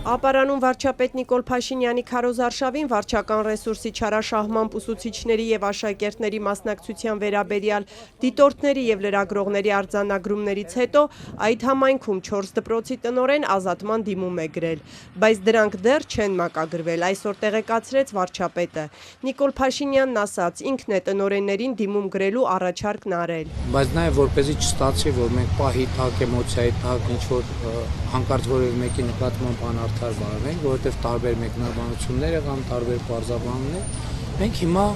Ապարանում վարչապետ Նիկոլ Փաշինյանի քարոզարշավին վարչական ռեսուրսի չարաշահմամբ ուսուցիչների եւ աշակերտների մասնակցության վերաբերյալ դիտորդների եւ լրագրողների արձանագրումներից հետո այդ համայնքում 4 դպրոցի տնօրեն ազատման դիմում է գրել, բայց դրանք դեռ չեն մակագրվել, այսօր տեղեկացրեց վարչապետը։ Նիկոլ Փաշինյանն ասաց, ինքն է տնօրեններին դիմում գրելու առաջարկն արել։ Բայց նաեւ որպեսզի չստացի, որ մենք պահի տակ, էմոցիայի տակ ինչ որ հանկարծ որևէ մեկի նկատմամբ անարդար բառնենք, որովհետև տարբեր մեկնաբանություններ եղան, տարբեր պարզաբանումներ, մենք հիմա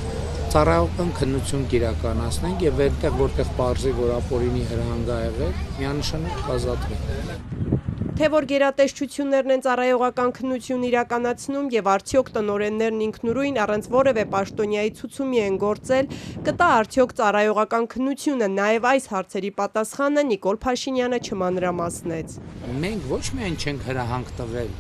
ծառայական քննություն կիրականացնենք եւ այնտեղ որտեղ պարզի, որ ապօրինի հրահանգ ա եղել, միանշանակ կազատվենք։ Թե որ գերատեսչություններն են ծառայողական քննություն իրականացնում եւ արդյոք տնօրեններն ինքնուրույն առանց որևէ պաշտոնյայի ցուցումի են գործել, կտա արդյոք ծառայողական քննությունը, նաեւ այս հարցերի պատասխանը Նիկոլ Փաշինյանը չմանրամասնեց։ Մենք ոչ միայն չենք հրահանգ տվել,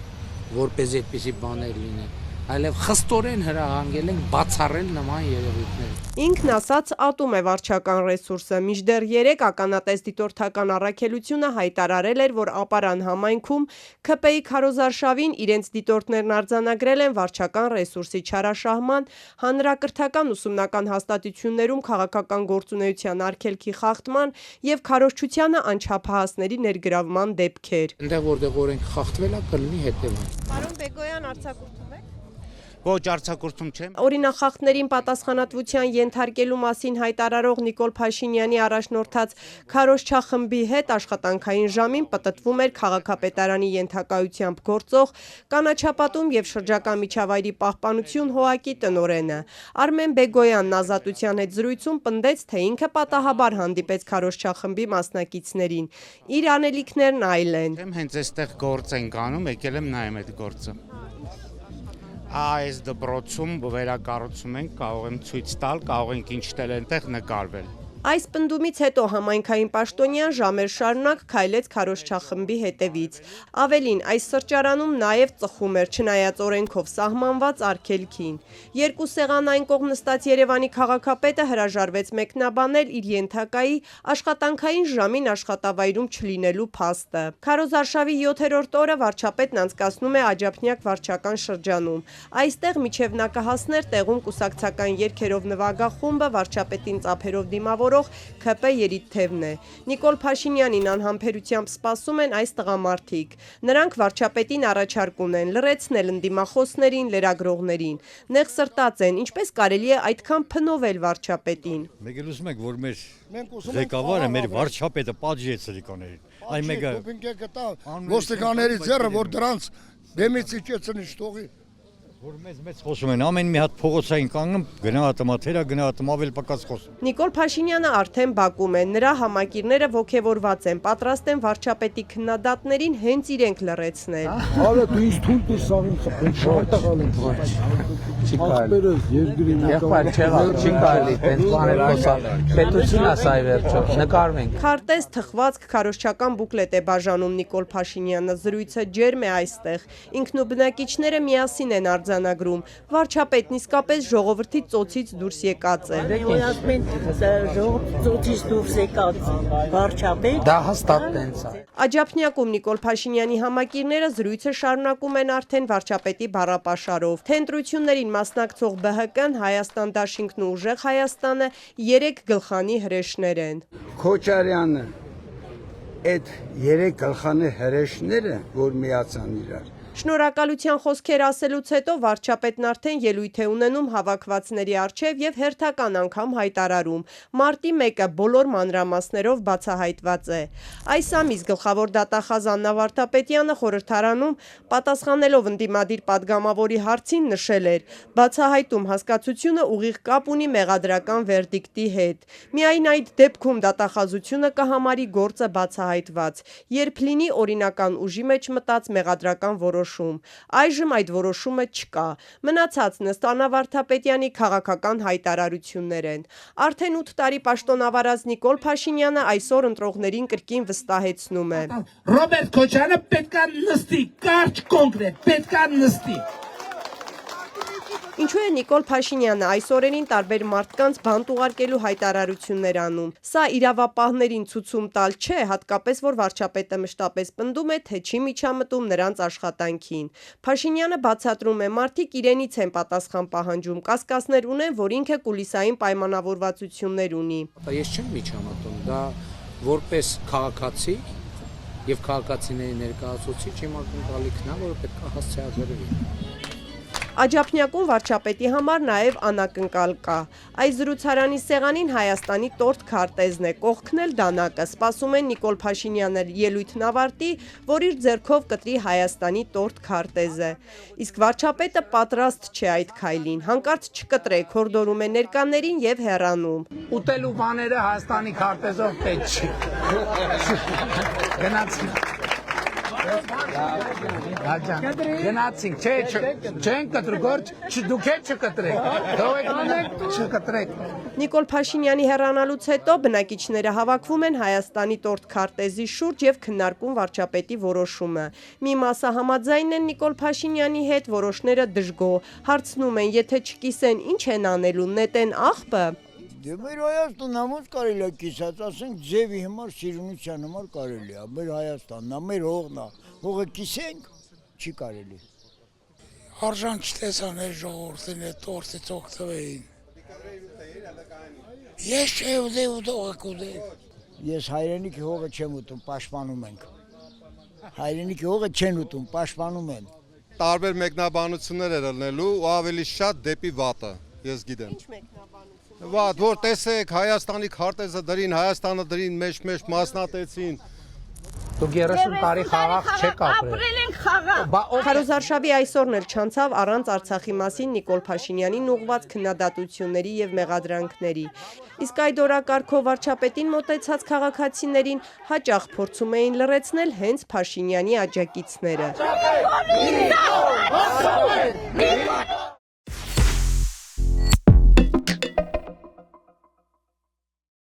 որպեսզի այդպիսի բաներ լինեն, այլև խստորեն հրահանգել ենք բացառել նման երևույթներ։ Ինքն ասաց ատում է վարչական ռեսուրսը, մինչդեռ 3 ականատես դիտորդական առաքելությունը հայտարարել էր, որ Ապարան համայնքում ՔՊ-ի քարոզարշավին իրենց դիտորդներն արձանագրել են վարչական ռեսուրսի չարաշահման, հանրակրթական ուսումնական հաստատություններում քաղաքական գործունեության արգելքի խախտման եւ քարոզչությանը անչափահասների ներգրավման դեպքեր։ Այնտեղ որտեղ օրենք խախտվել է, կլինի հետևանք։ Պարոն Բեգոյան, արձակուրդում եք։ Ոչ արձակուրդում չեմ։ Օրինախախտներին պատասխանատվության ենթարկելու մասին հայտարարող Նիկոլ Փաշինյանի առաջնորդած քարոզչախմբի հետ աշխատանքային ժամին պտտվում էր քաղաքապետարանի ենթակայությամբ գործող կանաչապատում եւ շրջակա միջավայրի պահպանություն ՀՕԱԿ-ի տնօրենը։ Արմեն Բեգոյանն Ազատության հետ զրույցում պնդեց, թե ինքը պատահաբար հանդիպեց քարոզչախմբի մասնակիցներին։ Իր անելիքներն այլ են։ Հենց այստեղ գործ ենք անում, եկել եմ նայեմ այդ գործը։ Այս դպրոցում վերակառուցում ենք, կարող եմ ցույց տալ, կարող ենք ինչ տել այնտեղ նկարվել։ Այս պնդումից հետո համայնքային պաշտոնյան ժամեր շարունակ քայլեց քարոզչախմբի հետևից։ Ավելին, այս սրճարանում նաև ծխում էր, չնայած օրենքով սահմանված արգելքին։ Երկու սեղանային կողմ նստած Երևանի քաղաքապետը հրաժարվեց մեկնաբանել իր ենթակայի աշխատանքային ժամին աշխատավայրում չլինելու փաստը։ Քարոզարշավի 7-րդ օրը վարչապետն անցկացնում է Աջափնյակ վարչական շրջանում։ Այստեղ միջև նա կհասներ տեղում կուսակցական երգերով նվագախումբը վարչապետին ծափերով դիմավոր ՔՊ երիտթևն է։ Նիկոլ Փաշինյանին անհամբերությամբ սպասում են այս տղամարդիկ։ Նրանք վարչապետին առաջարկ ունեն լրացնել ընդդիմախոսներին, լրագրողներին։ Նեղսրտած են, ինչպես կարելի է այդքան փնովել վարչապետին։ Մեկ էլ ուզում ենք, որ մեր ղեկավարը, մեր վարչապետը պատժեց սրիկաներին։ Այն մեկը ոստիկանների ձեռը, որ դրանց դեմից իջեցնի շտողի։ Որ մեծ խոսում են, ամեն մի հատ փողոցային կանգնում, գնահատում, թերա գնահատում, ավել պակաս խոսում։ Նիկոլ Փաշինյանը արդեն բակում է, նրա համակիրները ոգևորված են, պատրաստ են վարչապետի քննադատներին հենց իրենք լռեցնել։ Հալը դու ինձ թույլ տուր սաղին խփեն, շահտաղալ են։ Չի կարելի։ Եղբայր չեղավ, չի կարելի, տենց բաներ խոսալ։ Պետությունն է սա վերջո, նկարվենք։ Քարտեզ թխվածք քարոզչական բուկլետ է բաժանում Նիկոլ Փաշինյանը, զրույցը ջերմ է այստեղ։ Ինքն ու բնակիչները միասին են արձանագրում։ Վարչապետն իսկապես ժողովրդի ծոցից դուրս եկած է։ Ասում են ծոցից դուրս եկած վարչապետ։ Դա հաստատ տենց է։ Աջափնյակում Նիկոլ Փաշինյանի համակիրները զրույցը շարունակում են արդեն վարչապետի բառապաշարով։ Թե ընտրություններին մասնակցող ԲՀԿ-ն, Հայաստան Դաշինքն ու Ուժեղ Հայաստանը 3 գլխանի հրեշներ են։ Քոչարյանը այդ 3 գլխանի հրեշները, որ միացան իրար։ Շնորհակալության խոսքեր ասելուց հետո վարչապետն արդեն ելույթ է ունենում հավաքվածների առջև եւ հերթական անգամ հայտարարում. Մարտի 1-ը բոլոր մանրամասներով բացահայտված է։ Այս ամիս գլխավոր դատախազ Աննա Վարդապետյանը խորհրդարանում պատասխանելով ընդդիմադիր падգամավորի հարցին նշել էր. բացահայտում հասկացությունը ուղիղ կապ ունի մեղադրական վերդիկտի հետ։ Միայն այդ դեպքում դատախազությունը կհամարի գործը բացահայտված, երբ լինի օրինական ուժի մեջ մտած մեղադրական որոշում։ Այժմ այդ որոշումը չկա։ Մնացածն ըստ Աննա Վարդապետյանի քաղաքական հայտարարություններ են։ Արդեն 8 տարի պաշտոնավարած Նիկոլ Փաշինյանը այսօր ընտրողներին կրկին վստահեցնում է. Ռոբերտ Քոչարյանը պետք է նստի, կարճ կոնկրետ, պետք է նստի։ Ինչու է Նիկոլ Փաշինյանը այս օրերին տարբեր մարդկանց բանտ ուղարկելու հայտարարություններ անում։ Սա իրավապահներին ցուցում տալ չէ, հատկապես որ վարչապետը մշտապես պնդում է, թե չի միջամտում նրանց աշխատանքին։ Փաշինյանը բացատրում է, մարդիկ իրենից են պատասխան պահանջում, կասկածներ ունեն, որ ինքը կուլիսային պայմանավորվածություններ ունի։ Ես չեմ միջամտում, դա որպես քաղաքացի եւ քաղաքացիների ներկայացուցիչ իմ ակնկալիքն է, որ պետք է հասցեագրվի։ Աջափնյակում վարչապետի համար նաև անակնկալ կա։ Այս զրուցարանի սեղանին Հայաստանի տորթ քարտեզն է, կողքն էլ դանակը։ Սպասում են Նիկոլ Փաշինյանը ելույթն ավարտի, որ իր ձեռքով կտրի Հայաստանի տորթ քարտեզը։ Իսկ վարչապետը պատրաստ չէ այդ քայլին, հանկարծ չկտրեք, հորդորում է ներկաներին եւ հեռանում։ Ուտելու բաները Հայաստանի քարտեզով պետք չի։ Գնացինք։ Գնացինք, չեն կտրգործ, դուք չկտրեք, դովեք չկտրեք։ Նիկոլ Փաշինյանի հեռանալուց հետո բնակիչները հավաքվում են Հայաստանի տորթ քարտեզի շուրջ եւ քննարկում վարչապետի որոշումը։ Մի մասը համաձայն են Նիկոլ Փաշինյանի հետ, որոշները դժգոհ։ Հարցնում են, եթե չկիսեն, ինչ են անելու, նետեն աղբը։ Դե մեր Հայաստանն ամոց կարելի է կիսած, ասենք ձևի համար, սիրունության համար կարելի է, մեր Հայաստանն է, մեր հողն է, հողը կիսենք, չի կարելի։ Արժան չտեսան է ժողորդին է տորթից օգտվեին։ Ես չէ ուզե ու դողը կուզե։ Ես հայրենիքի հողը չեմ ուտում, պաշտպանում ենք։ Հայրենիքի հողը չեն ուտում, պաշտպանում են։ Տարբեր մեկնաբանություններ էր ելնելու ու ավելի շատ դեպի վատը, ես գիտեմ։ Ինչ մեկնաբանություն։ Վատ, որ տեսեք Հայաստանի քարտեզը դրին, Հայաստանը դրին մեջ մասնատեցին։ Դուք 30 տարի խաղաղ չեք ապրել։ Քարոզարշավի այսօրն էլ չանցավ առանց Արցախի մասին Նիկոլ Փաշինյանին ուղղված քննադատությունների եւ մեղադրանքների։ Իսկ այդ օրակարգով վարչապետին մոտեցած քաղաքացիներին հաճախ փորձում էին լռեցնել հենց Փաշինյանի աջակիցները։